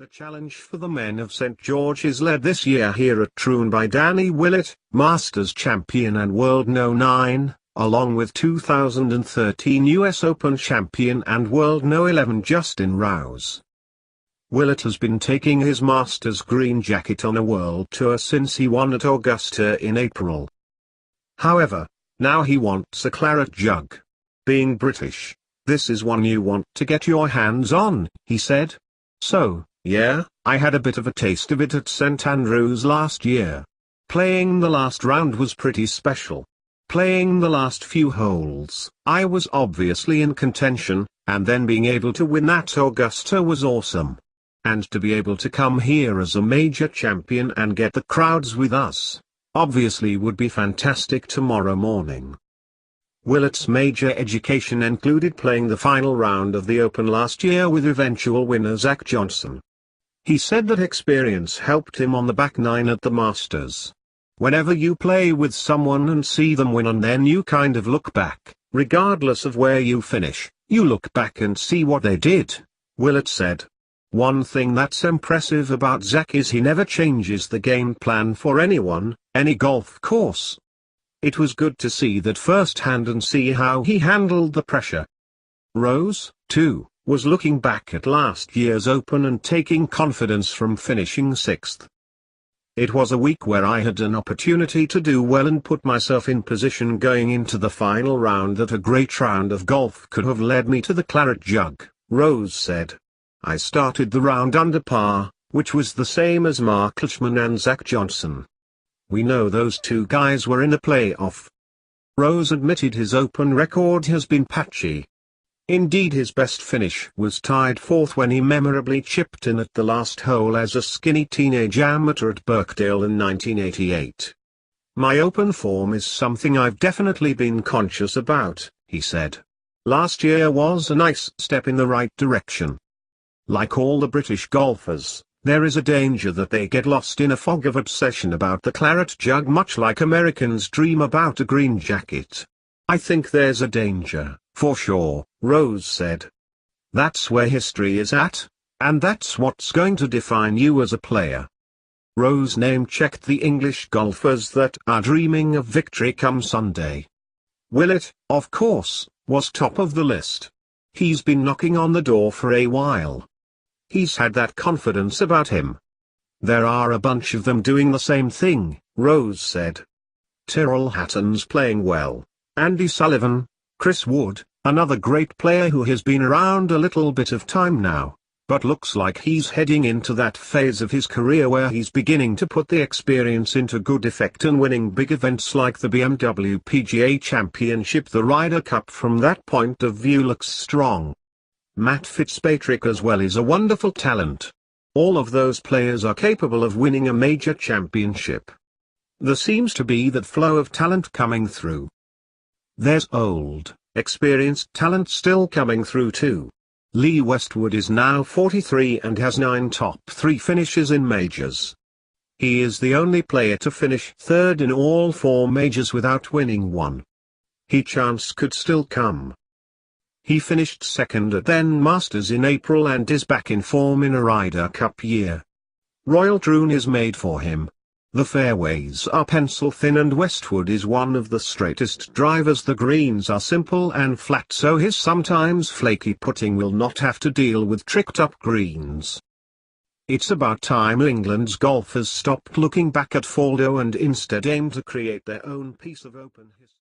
The challenge for the men of St. George is led this year here at Troon by Danny Willett, Masters champion and World No.9, along with 2013 US Open champion and World No.11 Justin Rose. Willett has been taking his Masters green jacket on a world tour since he won at Augusta in April. However, now he wants a Claret Jug. Being British, this is one you want to get your hands on, he said. So, yeah, I had a bit of a taste of it at St Andrews last year. Playing the last round was pretty special. Playing the last few holes, I was obviously in contention, and then being able to win at Augusta was awesome. And to be able to come here as a major champion and get the crowds with us, obviously would be fantastic tomorrow morning. Willett's major education included playing the final round of the Open last year with eventual winner Zach Johnson. He said that experience helped him on the back nine at the Masters. Whenever you play with someone and see them win and then you kind of look back, regardless of where you finish, you look back and see what they did, Willett said. One thing that's impressive about Zach is he never changes the game plan for anyone, any golf course. It was good to see that firsthand and see how he handled the pressure. Rose, too, was looking back at last year's Open and taking confidence from finishing sixth. It was a week where I had an opportunity to do well and put myself in position going into the final round that a great round of golf could have led me to the Claret Jug, Rose said. I started the round under par, which was the same as Mark Leishman and Zach Johnson. We know those two guys were in a playoff. Rose admitted his Open record has been patchy. Indeed, his best finish was tied fourth when he memorably chipped in at the last hole as a skinny teenage amateur at Birkdale in 1988. My Open form is something I've definitely been conscious about, he said. Last year was a nice step in the right direction. Like all the British golfers, there is a danger that they get lost in a fog of obsession about the Claret Jug, much like Americans dream about a green jacket. I think there's a danger, for sure, Rose said. That's where history is at, and that's what's going to define you as a player. Rose name-checked the English golfers that are dreaming of victory come Sunday. Willett, of course, was top of the list. He's been knocking on the door for a while. He's had that confidence about him. There are a bunch of them doing the same thing, Rose said. Tyrrell Hatton's playing well. Andy Sullivan, Chris Wood, another great player who has been around a little bit of time now, but looks like he's heading into that phase of his career where he's beginning to put the experience into good effect and winning big events like the BMW PGA Championship. The Ryder Cup from that point of view looks strong. Matt Fitzpatrick as well is a wonderful talent. All of those players are capable of winning a major championship. There seems to be that flow of talent coming through. There's old, experienced talent still coming through too. Lee Westwood is now 43 and has 9 top 3 finishes in majors. He is the only player to finish third in all 4 majors without winning one. His chance could still come. He finished second at then Masters in April and is back in form in a Ryder Cup year. Royal Troon is made for him. The fairways are pencil thin and Westwood is one of the straightest drivers. The greens are simple and flat, so his sometimes flaky putting will not have to deal with tricked up greens. It's about time England's golfers stopped looking back at Faldo and instead aim to create their own piece of Open history.